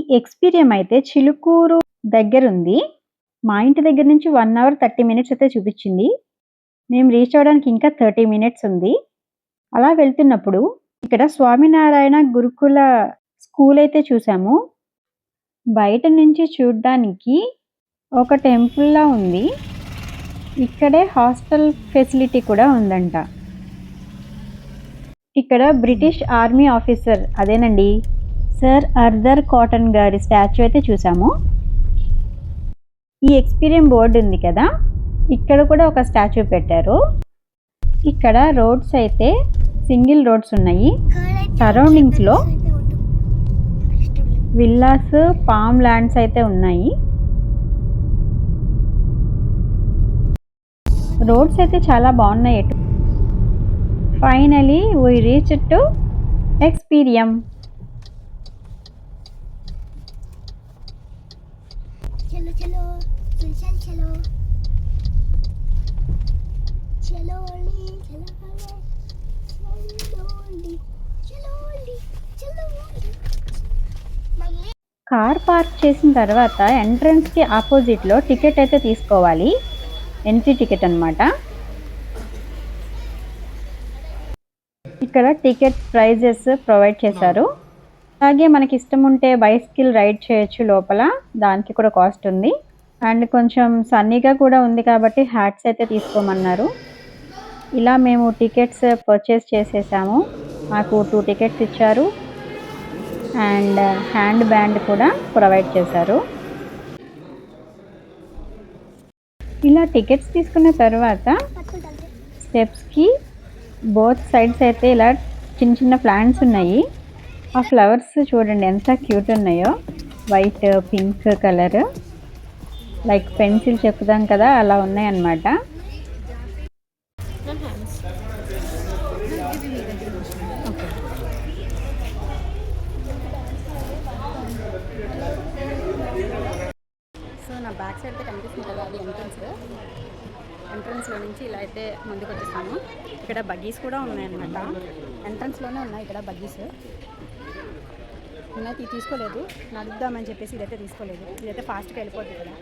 ఎక్స్‌పీరియం అయితే చిలుకూరు దగ్గరుంది. మా ఇంటి దగ్గర నుంచి 1 అవర్ 30 మినిట్స్ అయితే చూపిచ్చింది. మేము రీచ్ అవ్వడానికి ఇంకా 30 మినిట్స్ ఉంది. అలా వెళ్తున్నప్పుడు ఇక్కడ స్వామినారాయణ గురుకుల స్కూల్ అయితే చూసాము. బయట నుంచి చూడ్డానికి ఒక టెంపుల్‌లా ఉంది. ఇక్కడే హాస్టల్ ఫెసిలిటీ కూడా ఉందంట. ఇక్కడ బ్రిటిష్ ఆర్మీ ఆఫీసర్ అదేనండి సర్ ఆర్థర్ కాటన్ గారి స్టాచ్యూ అయితే చూసాము. ఈ ఎక్స్‌పీరియం బోర్డ్ ఉంది కదా! ఇక్కడ కూడా ఒక స్టాచ్యూ పెట్టారు. ఇక్కడ రోడ్స్ అయితే సింగిల్ రోడ్స్ ఉన్నాయి. సరౌండింగ్స్‌లో విల్లాస్, పామ్ ల్యాండ్స్ అయితే ఉన్నాయి. రోడ్స్ అయితే చాలా బాగున్నాయి. Finally we reached to Experium. चलो चलो चल चल चलो चलो ओली चलो ओली चलो ओली चलो ओली కార్ పార్క్ చేసిన తర్వాత ఎంట్రన్స్‌కి ఆపోజిట్‌లో టికెట్ అయితే తీసుకోవాలి. ఎంట్రీ టికెట్ అన్నమాట. ఇక్కడ టికెట్ ప్రైజెస్ ప్రొవైడ్ చేశారు. అలాగే మనకి ఇష్టం ఉంటే బైసికిల్ రైడ్ చేయొచ్చు లోపల. దానికి కూడా కాస్ట్ ఉంది. అండ్ కొంచెం సన్నీగా కూడా ఉంది కాబట్టి హ్యాట్స్ అయితే తీసుకోమన్నారు. ఇలా మేము టికెట్స్ పర్చేస్ చేసేసాము. మాకు 2 టికెట్స్ ఇచ్చారు. అండ్ హ్యాండ్ బ్యాండ్ కూడా ప్రొవైడ్ చేశారు. ఇలా టికెట్స్ తీసుకున్న తర్వాత స్టెప్స్‌కి బోత్ సైడ్స్ అయితే ఇలా చిన్న చిన్న ప్లాంట్స్ ఉన్నాయి. ఆ ఫ్లవర్స్ చూడండి ఎంత క్యూట్ ఉన్నాయో. White, pink colour like pencil చెక్కుతాం కదా అలా ఉన్నాయన్నమాట. సో నా బ్యాక్ సైడ్ అయితే కనిపిస్తుంది కదా, అది ఎంట్రన్స్లో నుంచి ఇలా అయితే ముందుకు వచ్చేస్తాము. ఇక్కడ బగ్గీస్ కూడా ఉన్నాయన్నమాట. ఎంట్రన్స్లోనే ఉన్నాయి ఇక్కడ బగ్గీస్. నేనైతే ఇది తీసుకోలేదు, నడుద్దామని చెప్పేసి ఇదైతే తీసుకోలేదు. ఇదైతే ఫాస్ట్గా వెళ్ళిపోతుంది కదా.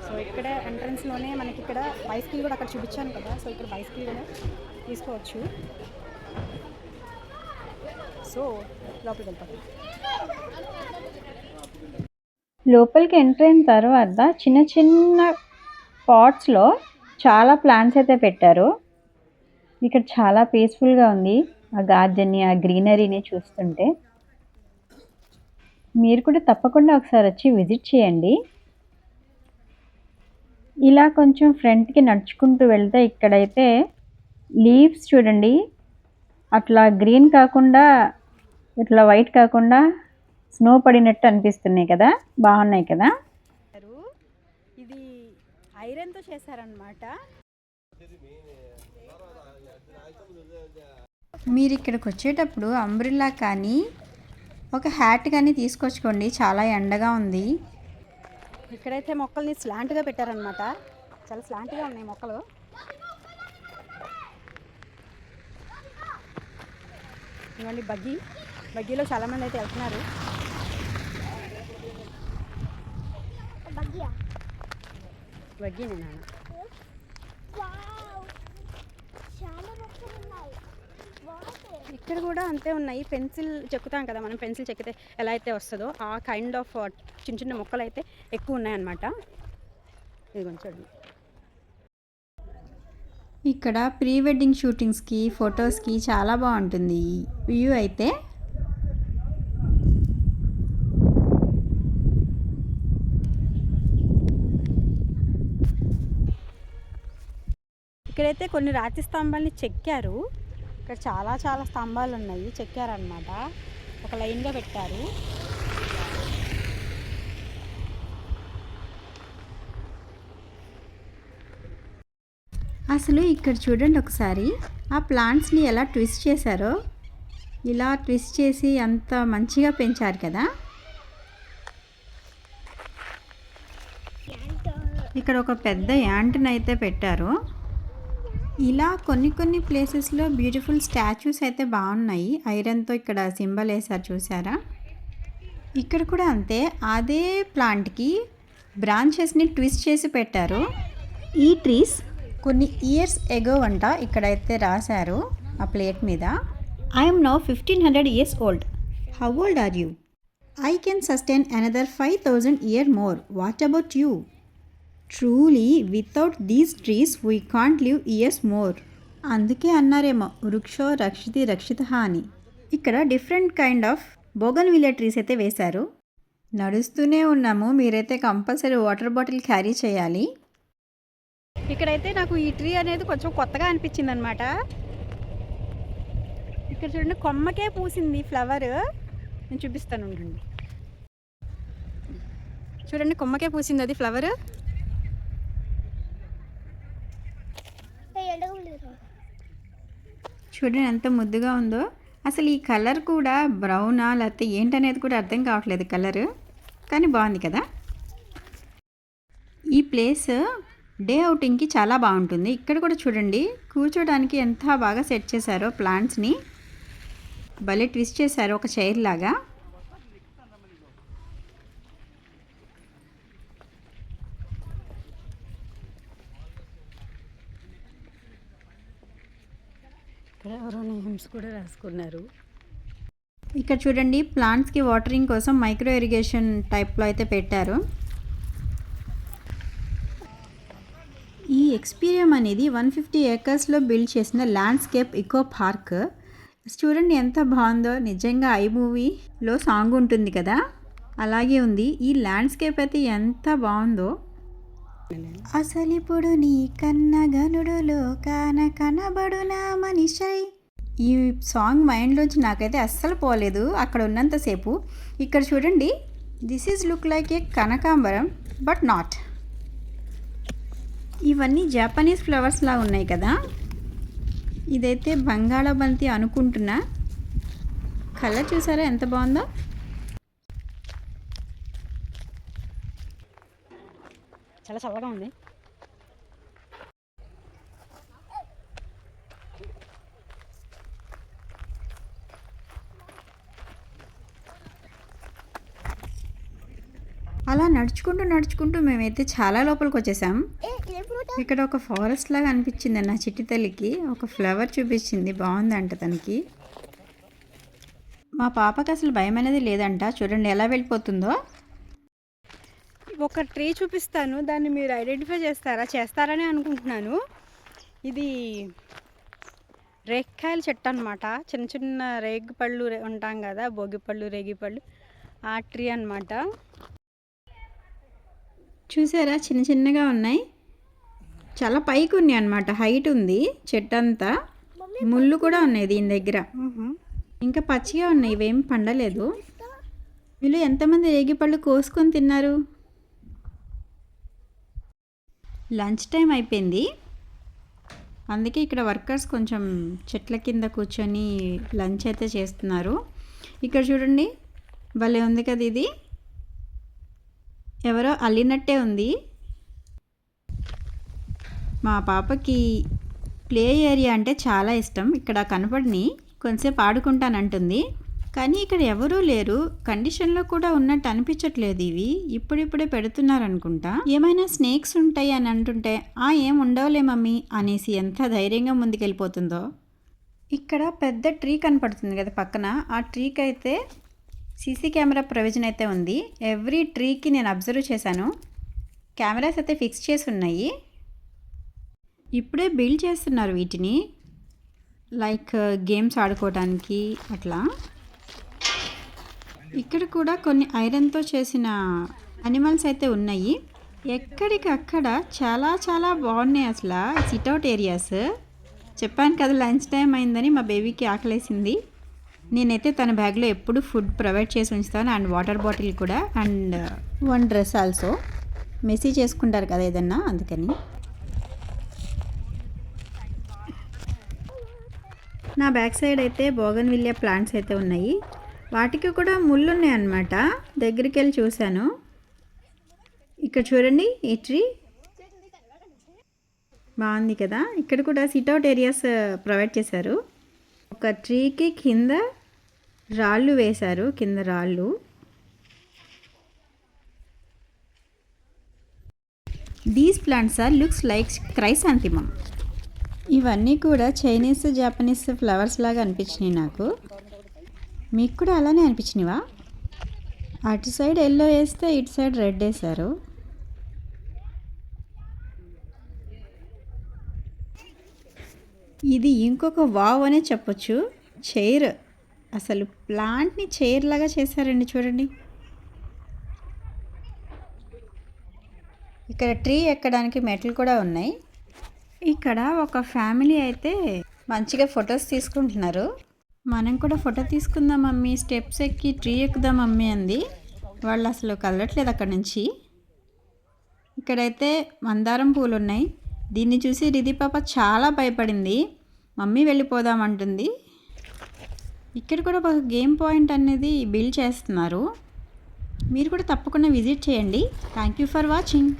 సో ఇక్కడ ఎంట్రన్స్లోనే మనకి ఇక్కడ బైసికిల్ కూడా అక్కడ చూపించాను కదా. సో ఇక్కడ బైసికిల్ కూడా తీసుకోవచ్చు. సో లోపలికి వెళ్ళిపోతాం. లోపలికి ఎంటర్ అయిన తర్వాత చిన్న చిన్న పాట్స్‌లో చాలా ప్లాంట్స్ అయితే పెట్టారు. ఇక్కడ చాలా పీస్‌ఫుల్‌గా ఉంది. ఆ గార్డెన్‌ని, ఆ గ్రీనరీని చూస్తుంటే. మీరు కూడా తప్పకుండా ఒకసారి వచ్చి విజిట్ చేయండి. ఇలా కొంచెం ఫ్రంట్‌కి నడుచుకుంటూ వెళ్తే ఇక్కడైతే లీవ్స్ చూడండి. అట్లా గ్రీన్ కాకుండా, ఇట్లా వైట్ కాకుండా స్నో పడినట్టు అనిపిస్తున్నాయి కదా! బాగున్నాయి కదా! ఇది ఐరన్తో చేశారనమాట. మీరు ఇక్కడికి వచ్చేటప్పుడు అంబ్రెల్లా కానీ ఒక హ్యాట్ కానీ తీసుకొచ్చుకోండి. చాలా ఎండగా ఉంది. ఇక్కడైతే మొక్కల్ని స్లాంట్గా పెట్టారనమాట. చాలా స్లాంట్గా ఉన్నాయి మొక్కలు. ఇవన్నీ బగ్గీలో చాలామంది అయితే వెళ్తున్నారు. బగ్గీనే నాన్న. ఇక్కడ కూడా అంతే ఉన్నాయి. పెన్సిల్ చెక్కుతాం కదా మనం, పెన్సిల్ చెక్కితే ఎలా అయితే వస్తుందో ఆ కైండ్ ఆఫ్ చిన్న చిన్న మొక్కలు అయితే ఎక్కువ ఉన్నాయన్నమాట. ఇది కొంచెం ఇక్కడ ప్రీ వెడ్డింగ్ షూటింగ్స్‌కి, ఫొటోస్‌కి చాలా బాగుంటుంది ఈ వ్యూ అయితే. ఇక్కడైతే కొన్ని రాతి స్తంభాలని చెక్కారు. ఇక్కడ చాలా స్తంభాలు ఉన్నాయి, చెక్కారనమాట. ఒక లైన్గా పెట్టారు. అసలు ఇక్కడ చూడండి ఒకసారి ఆ ప్లాంట్స్‌ని ఎలా ట్విస్ట్ చేశారో. ఇలా ట్విస్ట్ చేసి అంత మంచిగా పెంచారు కదా. ఇక్కడ ఒక పెద్ద యాంట్ని అయితే పెట్టారు. ఇలా కొన్ని ప్లేసెస్లో బ్యూటిఫుల్ స్టాచ్యూస్ అయితే బాగున్నాయి. ఐరన్తో ఇక్కడ సింబల్ వేశారు చూసారా. ఇక్కడ కూడా అంతే, అదే ప్లాంట్కి బ్రాంచెస్ని ట్విస్ట్ చేసి పెట్టారు. ఈ ట్రీస్ కొన్ని ఇయర్స్ ఎగో అంట, ఇక్కడైతే రాశారు ఆ ప్లేట్ మీద. I'm now 1500 years old. How old are you? I can sustain another 5000 year more. What about you? Truly, without these trees, we can't live years more. అందుకే అన్నారేమో వృక్షో రక్షితి రక్షిత అని. ఇక్కడ different kind of bougainvillea trees అయితే వేశారు. నడుస్తూనే ఉన్నాము, మీరైతే compulsory water bottle carry చేయాలి. ఇక్కడైతే నాకు ఈ ట్రీ అనేది కొంచెం కొత్తగా అనిపించింది అనమాట. ఇక్కడ చూడండి, కొమ్మకే పూసింది ఫ్లవర్. నేను చూపిస్తాను ఉండండి. చూడండి, కొమ్మకే పూసింది అది ఫ్లవర్. చూడండి ఎంత ముద్దుగా ఉందో. అసలు ఈ కలర్ కూడా బ్రౌనా లేకపోతే ఏంటనేది కూడా అర్థం కావట్లేదు కలర్, కానీ బాగుంది కదా. ఈ ప్లేస్ డే అవుటింగ్కి చాలా బాగుంటుంది. ఇక్కడ కూడా చూడండి, కూర్చోడానికి ఎంత బాగా సెట్ చేశారో ప్లాంట్స్ని. భలే ట్విస్ట్ చేశారు ఒక చైర్ లాగా. ఇక్కడ ఎవరో నేమ్స్ కూడా రాసుకున్నారు. ఇక్కడ చూడండి, ప్లాంట్స్కి వాటరింగ్ కోసం మైక్రో ఇరిగేషన్ టైప్లో అయితే పెట్టారు. ఈ ఎక్స్పీరియం అనేది 150 acresలో బిల్డ్ చేసిన ల్యాండ్స్కేప్ ఇకో పార్క్. చూడండి ఎంత బాగుందో. నిజంగా ఐ మూవీలో సాంగ్ ఉంటుంది కదా, అలాగే ఉంది. ఈ ల్యాండ్స్కేప్ అయితే ఎంత బాగుందో. అసలిప్పుడు నీ కన్నగనుడులో కనబడునా మనిషై. ఈ సాంగ్ మైండ్లోంచి నాకైతే అస్సలు పోలేదు అక్కడ ఉన్నంతసేపు. ఇక్కడ చూడండి, దిస్ ఈజ్ లుక్ లైక్ ఏ కనకాంబరం బట్ నాట్. ఇవన్నీ జపనీస్ ఫ్లవర్స్ లా ఉన్నాయి కదా. ఇదైతే బంగాళాబంతి అనుకుంటున్నా. కలర్ చూసారా ఎంత బాగుందో. చాలా చల్లగా ఉంది. అలా నడుచుకుంటూ మేమైతే చాలా లోపలికి వచ్చేసాం. ఇక్కడ ఒక ఫారెస్ట్ లాగా అనిపించింది నా చిట్టి తల్లికి. ఒక ఫ్లవర్ చూపించింది, బాగుందంట తనకి. మా పాపకి అసలు భయం అనేది లేదంట. చూడండి ఎలా వెళ్ళిపోతుందో. ఒక ట్రీ చూపిస్తాను, దాన్ని మీరు ఐడెంటిఫై చేస్తారని అనుకుంటున్నాను. ఇది రేగికాయల చెట్టు అనమాట. చిన్న చిన్న రేగి పళ్ళు ఉంటాం కదా, భోగిపళ్ళు రేగిపళ్ళు, ఆ ట్రీ అనమాట. చూసారా చిన్న చిన్నగా ఉన్నాయి, చాలా పైకి ఉన్నాయి అనమాట. హైట్ ఉంది చెట్టు అంతా. ముళ్ళు కూడా ఉన్నాయి దీని దగ్గర. ఇంకా పచ్చిగా ఉన్నాయి, ఇవేం పండలేదు. వీళ్ళు ఎంతమంది రేగిపళ్ళు కోసుకొని తిన్నారు. లంచ్ టైం అయిపోయింది, అందుకే ఇక్కడ వర్కర్స్ కొంచెం చెట్ల కింద కూర్చొని లంచ్ అయితే చేస్తున్నారు. ఇక్కడ చూడండి, భలే ఉంది కదా. ఇది ఎవరో అల్లినట్టే ఉంది. మా పాపకి ప్లే ఏరియా అంటే చాలా ఇష్టం. ఇక్కడ కనపడిని కొంచెంసేపు ఆడుకుంటానంటుంది, కానీ ఇక్కడ ఎవరూ లేరు. కండిషన్లో కూడా ఉన్నట్టు అనిపించట్లేదు. ఇవి ఇప్పుడిప్పుడే పెడుతున్నారు అనుకుంటా. ఏమైనా స్నేక్స్ ఉంటాయి అని అంటుంటే ఏం ఉండవులే మమ్మీ అనేసి ఎంత ధైర్యంగా ముందుకెళ్ళిపోతుందో. ఇక్కడ పెద్ద ట్రీ కనపడుతుంది కదా పక్కన, ఆ ట్రీకి అయితే సీసీ కెమెరా ప్రొవిజన్ అయితే ఉంది. ఎవ్రీ ట్రీకి నేను అబ్జర్వ్ చేశాను, కెమెరాస్ అయితే ఫిక్స్ చేసి ఉన్నాయి. ఇప్పుడే బిల్డ్ చేస్తున్నారు వీటిని, లైక్ గేమ్స్ ఆడుకోవడానికి అట్లా. ఇక్కడ కూడా కొన్ని ఐరన్తో చేసిన అనిమల్స్ అయితే ఉన్నాయి. ఎక్కడికక్కడ చాలా చాలా బాగున్నాయి అసలు సిట్అవుట్ ఏరియాస్. చెప్పాను కదా లంచ్ టైం అయిందని మా బేబీకి ఆకలేసింది. నేనైతే తన బ్యాగ్లో ఎప్పుడు ఫుడ్ ప్రొవైడ్ చేసి ఉంచుతాను, అండ్ వాటర్ బాటిల్ కూడా, and one dress also. Messy చేసుకుంటారు కదా ఏదన్నా, అందుకని. నా బ్యాక్ సైడ్ అయితే బోగన్విలియా ప్లాంట్స్ అయితే ఉన్నాయి. వాటికి కూడా ముళ్ళు ఉన్నాయి అన్నమాట. దగ్గరికి వెళ్ళి చూశాను. ఇక్కడ చూడండి, ఈ ట్రీ బాగుంది కదా. ఇక్కడ కూడా సిట్అవుట్ ఏరియాస్ ప్రొవైడ్ చేశారు. ఒక ట్రీకి కింద రాళ్ళు వేశారు, కింద రాళ్ళు. These plants are looks like chrysanthemum. ఇవన్నీ కూడా చైనీస్ జాపనీస్ ఫ్లవర్స్ లాగా అనిపించినాయి నాకు. మీకు కూడా అలానే అనిపించినవా? అటు సైడ్ ఎల్లో వేస్తే ఇటు సైడ్ రెడ్ వేశారు. ఇది ఇంకొక వావ్ అనే చెప్పొచ్చు. చైర్, అసలు ప్లాంట్ని చైర్ లాగా చేశారండి చూడండి. ఇక్కడ ట్రీ ఎక్కడానికి మెట్లు కూడా ఉన్నాయి. ఇక్కడ ఒక ఫ్యామిలీ అయితే మంచిగా ఫొటోస్ తీసుకుంటున్నారు. మనం కూడా ఫోటో తీసుకుందాం మమ్మీ, స్టెప్స్ ఎక్కి ట్రీ ఎక్కుదాం మమ్మీ అంది. వాళ్ళు అసలు కదలట్లేదు అక్కడ నుంచి. ఇక్కడైతే మందారం పూలు ఉన్నాయి. దీన్ని చూసి రిధి పాప చాలా భయపడింది. మమ్మీ వెళ్ళిపోదామంటుంది. ఇక్కడ కూడా ఒక గేమ్ పాయింట్ అనేది బిల్డ్ చేస్తున్నారు. మీరు కూడా తప్పకుండా విజిట్ చేయండి. Thank you for watching.